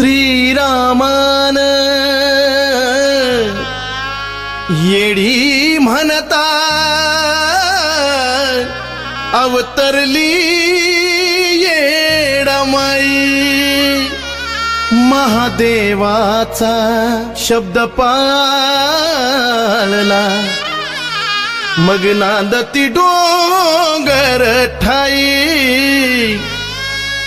श्रीरामान येडी म्हणता अवतरली येडामाई महादेवाचा शब्द पाळला मग नांदती डोंगर ठाई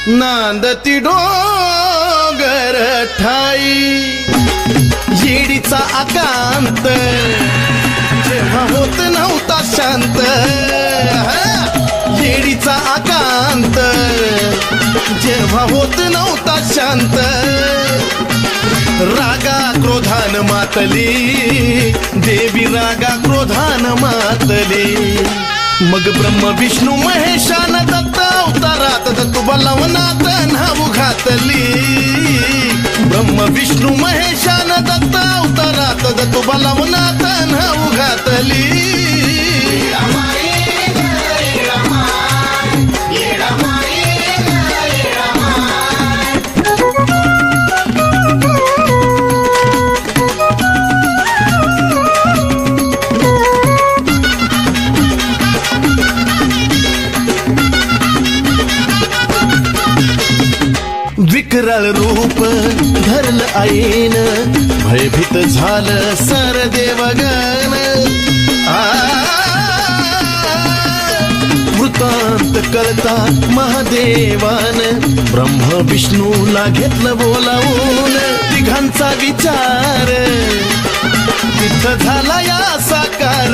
नांदती डोंगर ठाई येडीचा आकांत जेव्हा होत नव्हता शांत येडीचा आकांत जेव्हा होत नव्हता शांत रागा क्रोधान मातली देवी रागा क्रोधान मातली मग ब्रह्म विष्णू महेशान दत्त अवतारात दत्तुबलवनात नाव घातली ब्रह्म विष्णू महेशान दत्त अवतारात दत्तुबलवनात नाव घातली विकराळ रूप धरलं आईन भयभीत झालं सर देवगण वृत्तांत कळता महादेवान ब्रह्म विष्णूला घेतलं बोलावून तिघांचा विचार तिथं झाला या साकार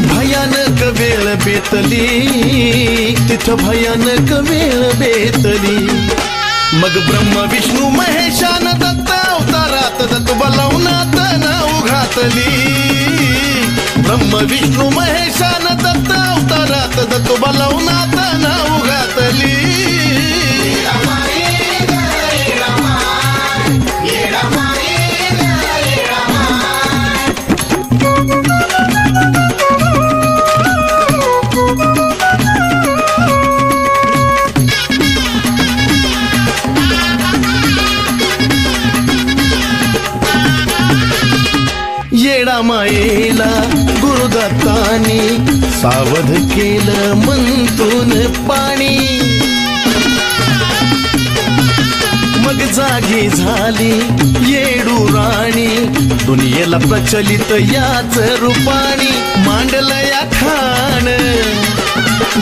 भयानक वेळ बेतली तिथं भयानक वेळ बेतली मग ब्रह्म विष्णू महेशान दत्त अवतारात दत्तुबलवनात नाव घातली ब्रह्म विष्णू महेशान दत्त अवतारात दत्तुबलवनात नाव घातली येडामाईला गुरुदत्तानी सावध केलं मंतून पाणी मग जागी झाली येडू राणी दुनियेला प्रचलित याच रूपाणी मांडलं या खान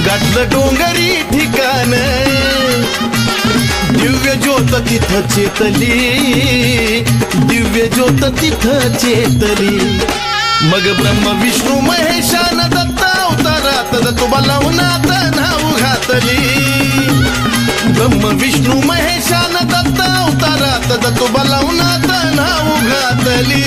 गाठलं डोंगरी ठिकाण दिव्य ज्योत तिथं चेतली दिव्य ज्योत तिथं चेतली मग ब्रह्म विष्णू महेशान दत्त अवतारात दत्तुबलवनात नाव घातली ब्रह्म विष्णू महेशान दत्त अवतारात दत्तुबलवनात नाव घातली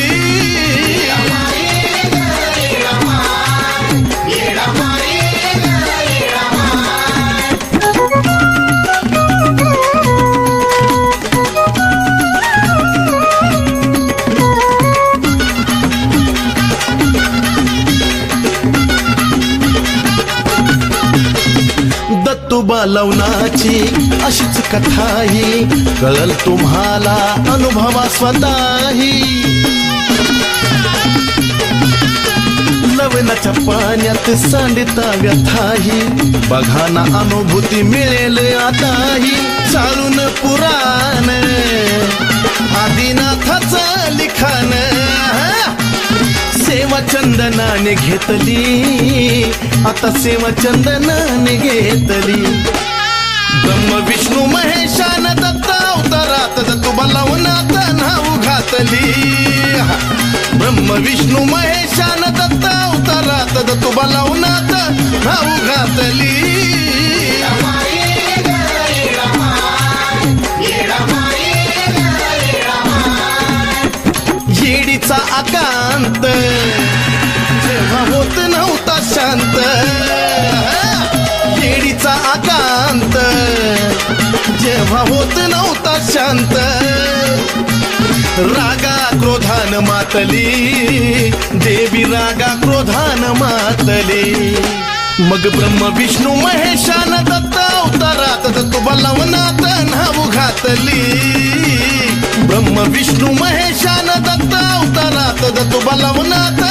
दत्तुबलवनाची अशीच कथाही कळल तुम्हाला अनुभवा स्वतःही लवणाच्या पाण्यात सांडता व्यथाही बघा ना अनुभूती मिळेल आताही चालून पुराण आदिनाथाचं लिखाण सेवा चंदनाने घेतली आता सेवा चंदनाने घेतली ब्रह्म विष्णू महेशान दत्त अवतारात दत्तुबलवनात नाव घातली ब्रह्म विष्णू महेशान दत्त अवतारात दत्तुबलवनात नाव घातली येडीचा आकांत जेव्हा होत नव्हता शांत येडीचा आकांत जेव्हा होत नव्हता शांत रागा क्रोधान मातली देवी रागा क्रोधान मातली मग ब्रह्म विष्णू महेशान दत्त अवतारात दत्तुबलवनात नाव घातली बलवनात